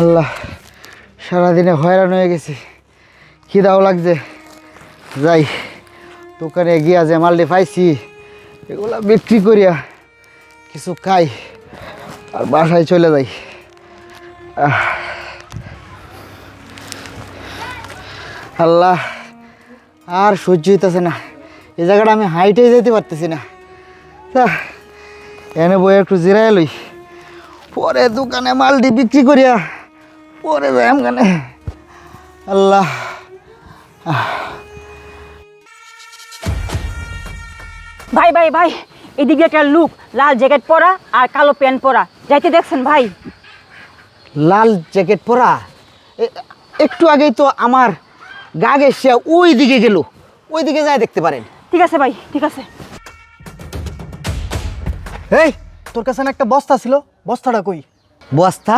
আল্লাহ, সারাদিনে হয়রান হয়ে গেছি, খিদাও লাগছে। যাই দোকানে গিয়া যে মালটি পাইছি এগুলা বিক্রি করিয়া কিছু খাই আর বাসায় চলে যাই। আল্লাহ, আর সহ্য হইতেছে না, এই জায়গাটা আমি হাইটেই যেতে পারতেছি না। এনে বই একটু জিরাই লই, পরে দোকানে মালটি বিক্রি করিয়া পরে যাই আমখানে। আল্লাহ, ভাই ভাই ভাই, এদিকে একটা লুক লাল জ্যাকেট পরা আর কালো প্যান্ট পরা যাইতে দেখছেন ভাই? লাল জ্যাকেট পরা একটু আগেই তো আমার গা ঘেঁষে ওই দিকে গেল, ওই দিকে যায় দেখতে পারেন। ঠিক আছে ভাই, ঠিক আছে। এই, তোর কাছে না একটা বস্তা ছিল, বস্তাটা কই? বস্তা?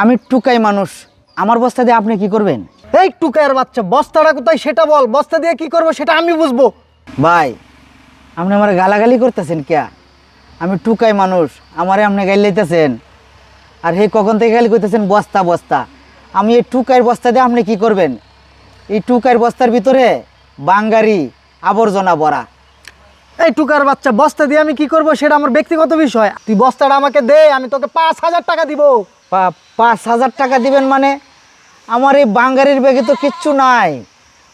আমি টুকাই মানুষ, আমার বস্তা দিয়ে আপনি কি করবেন? এই টুকায়ের বাচ্চা, বস্তাটা কোথায় সেটা বল, বস্তা দিয়ে কি করবো সেটা আমি বুঝবো। ভাই, আপনি আমার গালাগালি করতেছেন কিয়া? আমি টুকাই মানুষ, আমারে আপনি গাইল লইতেছেন, আর হে কখন থেকে গালি করতেছেন বস্তা বস্তা। আমি এই টুকাইয়ের বস্তা দিয়ে আপনি কি করবেন? এই টুকাইয়ের বস্তার ভিতরে বাঙ্গারি আবর্জনা ভরা। এই টুকার বাচ্চা, বস্তা দিয়ে আমি কি করব সেটা আমার ব্যক্তিগত বিষয়। তুই বস্তাটা আমাকে দে, আমি তোকে 5,000 টাকা দিব। 5,000 টাকা দিবেন মানে? আমার এই বাঙ্গারির ব্যাগে তো কিচ্ছু নাই,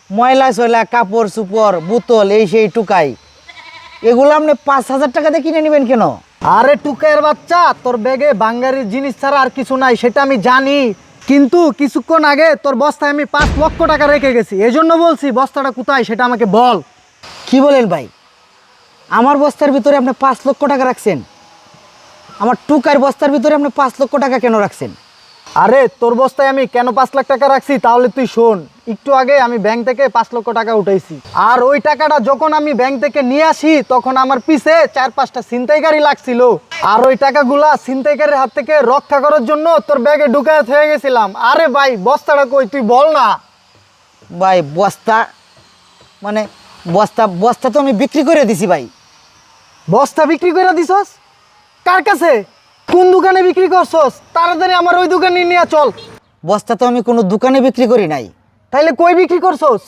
ময়লা সয়লা কাপড় চুপড় বোতল এই সেই টুকাই, এগুলো আপনি 5,000 টাকা দিয়ে কিনে নেবেন কেন? আরে টুকায়ের বাচ্চা, তোর ব্যাগে বাঙ্গারির জিনিস ছাড়া আর কিছু নাই সেটা আমি জানি, কিন্তু কিছুক্ষণ আগে তোর বস্তায় আমি 5 লক্ষ টাকা রেখে গেছি, এজন্য বলছি বস্তাটা কোথায় সেটা আমাকে বল। কি বলেন ভাই? আমার বস্তার ভিতরে আপনি 5 লক্ষ টাকা রাখছেন? আমার টুকার বস্তার ভিতরে আপনি 5 লক্ষ টাকা কেন রাখছেন? আরে তোর বস্তায় আমি কেন 5 লাখ টাকা রাখছি তাহলে তুই শোন। একটু আগে আমি ব্যাংক থেকে 5 লক্ষ টাকা উঠাইছি, আর ওই টাকাটা যখন আমি ব্যাংক থেকে নিয়ে আসি তখন আমার পিছে 4-5টা ছিনতাইকারী লাগছিল, আর ওই টাকাগুলা ছিনতাইকারীর হাত থেকে রক্ষা করার জন্য তোর ব্যাগে ঢুকায় হয়ে গেছিলাম। আরে ভাই, বস্তাটা কই তুই বল না। ভাই বস্তা মানে বস্তা বস্তা তো আমি বিক্রি করে দিছি ভাই। বস্তা বিক্রি করে দিছস? কার কাছে? কোন দোকানে বিক্রি করছস? তাড়াতাড়ি আমার ওই দোকানে নিয়ে চল। বস্তা তো আমি কোনো দোকানে বিক্রি করি নাই। তাইলে কই বিক্রি করছস?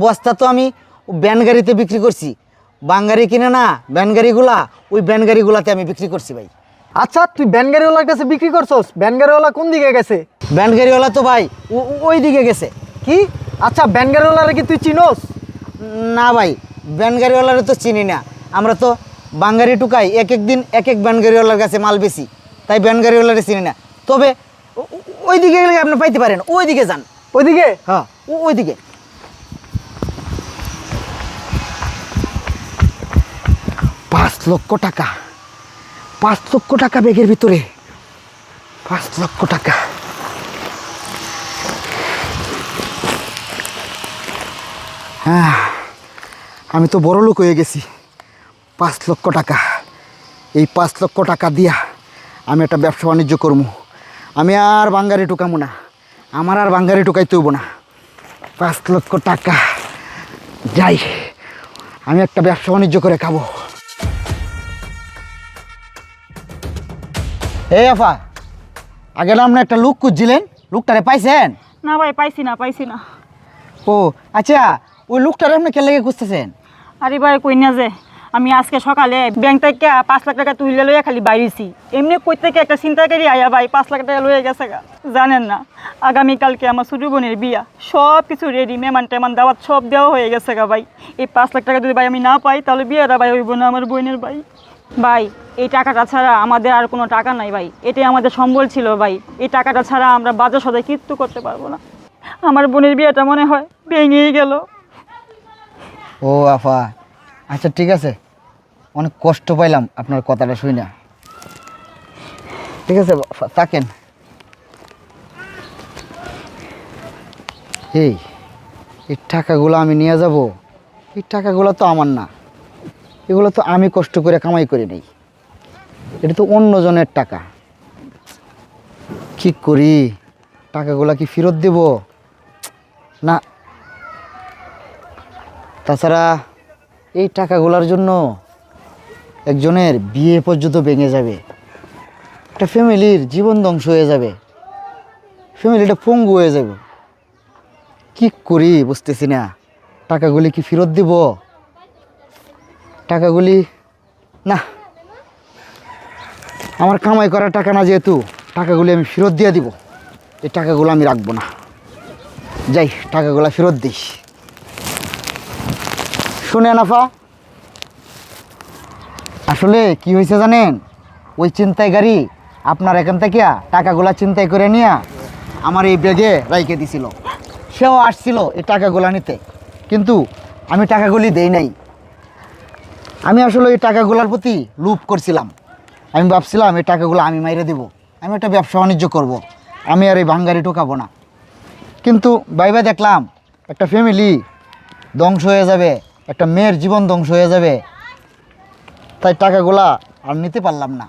বস্তা তো আমি ভ্যান গাড়িতে বিক্রি করছি, বাঙ্গারি কিনে না ভ্যান গাড়িগুলা, ওই ভ্যান গাড়িগুলাতে আমি বিক্রি করছি ভাই। আচ্ছা, তুই ভ্যান গাড়িওয়ালার কাছে বিক্রি করছস? ভ্যান গাড়িওয়ালা কোন দিকে গেছে? ভ্যান গাড়িওয়ালা তো ভাই ওই দিকে গেছে। কি? আচ্ছা, ভ্যান গাড়িওয়ালারে কি তুই চিনোস? না ভাই, ভ্যান গাড়িওয়ালারে তো চিনি না, আমরা তো বাঙ্গারি টুকাই, এক এক দিন এক এক ভ্যান গাড়িওয়ালার কাছে মাল বেশি, তাই ভ্যান গাড়িওয়ালারে চিনি না। তবে ওই দিকে গেলে আপনি পাইতে পারেন, ওই দিকে যান। ওইদিকে? হ্যাঁ, ওই দিকে। 5 লক্ষ টাকা, 5 লক্ষ টাকা ব্যাগের ভিতরে, 5 লক্ষ টাকা। হ্যাঁ, আমি তো বড় লোক হয়ে গেছি। 5 লক্ষ টাকা, এই 5 লক্ষ টাকা দিয়া আমি একটা ব্যবসা বাণিজ্য করবো। আমি আর বাঙ্গারি টুকামো না, আমার আর বাঙ্গারি টুকাইতে হইব না। 5 লক্ষ টাকা, যাই আমি একটা ব্যবসা বাণিজ্য করে খাবো। এই আফা, আগে না আপনি একটা লুক খুঁজছিলেন, লুকটারে পাইছেন? না ভাই, পাইছি না পাইছি না। ও আচ্ছা, ওই লুকটারে আপনি কে লেগে খুঁজতেছেন? আরে ভাই, কই না যে আমি আজকে সকালে ব্যাংক থেকে 5 লাখ টাকা তুলে লইয়া খালি বাইরেছি, এমনি কই থেকে একটা ছিনতাইকারী আয়া ভাই 5 লাখ টাকা লইয়া গেছে গা। জানেন না, আগামীকালকে আমার ছোট বোনের বিয়া, সব কিছু রেডি, মেহমান টেমান দাওয়াত সব দেওয়া হয়ে গেছে গা ভাই। এই 5 লাখ টাকা যদি ভাই আমি না পাই তাহলে বিয়েটা ভাই হইব না আমার বোনের ভাই। ভাই, এই টাকাটা ছাড়া আমাদের আর কোনো টাকা নাই ভাই, এটাই আমাদের সম্বল ছিল ভাই। এই টাকাটা ছাড়া আমরা বাজার সদাই কিচ্ছু করতে পারবো না। আমার বোনের বিয়েটা মনে হয় ভেঙেই গেল। ও আফা, আচ্ছা ঠিক আছে, অনেক কষ্ট পাইলাম আপনার কথাটা শুই না। ঠিক আছে, থাকেন। এই টাকাগুলো আমি নিয়ে যাব, এই টাকাগুলো তো আমার না, এগুলো তো আমি কষ্ট করে কামাই করে নেই, এটা তো অন্যজনের টাকা। কি করি, টাকাগুলো কি ফেরত দেব না? তাছাড়া এই টাকাগুলোর জন্য একজনের বিয়ে পর্যন্ত ভেঙে যাবে। একটা ফ্যামিলির জীবন ধ্বংস হয়ে যাবে, ফ্যামিলিটা পঙ্গু হয়ে যাবে। কি করি বুঝতেছি না। টাকাগুলি কি ফেরত দিব? টাকাগুলি না, আমার কামাই করার টাকা না, যেহেতু টাকাগুলি আমি ফেরত দিয়ে দিব। এই টাকাগুলো আমি রাখবো না, যাই টাকাগুলো ফেরত দিস। শুনে নাফা, আসলে কি হয়েছে জানেন, ওই ছিনতাই গাড়ি আপনার এখান থেকে টাকাগুলা চিন্তাই করে নিয়ে আমার এই ব্যাগে রাইখে দিছিল। সেও আসছিল এই টাকাগুলা নিতে, কিন্তু আমি টাকাগুলি দেই নাই। আমি আসলে এই টাকাগুলোর প্রতি লোভ করছিলাম। আমি ভাবছিলাম এই টাকাগুলো আমি মাইরে দেব, আমি একটা ব্যবসা বাণিজ্য করব, আমি আর এই ভাঙ্গারি ঠকাবো না। কিন্তু ভাইবা দেখলাম একটা ফ্যামিলি ধ্বংস হয়ে যাবে, একটা মেয়ের জীবন ধ্বংস হয়ে যাবে, তাই টাকাগুলা আর নিতে পারলাম না।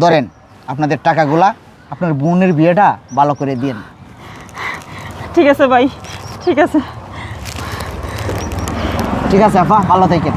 ধরেন আপনাদের টাকাগুলা, আপনার বোনের বিয়েটা ভালো করে দিন। ঠিক আছে ভাই, ঠিক আছে। ঠিক আছে আপা, ভালো থাকেন।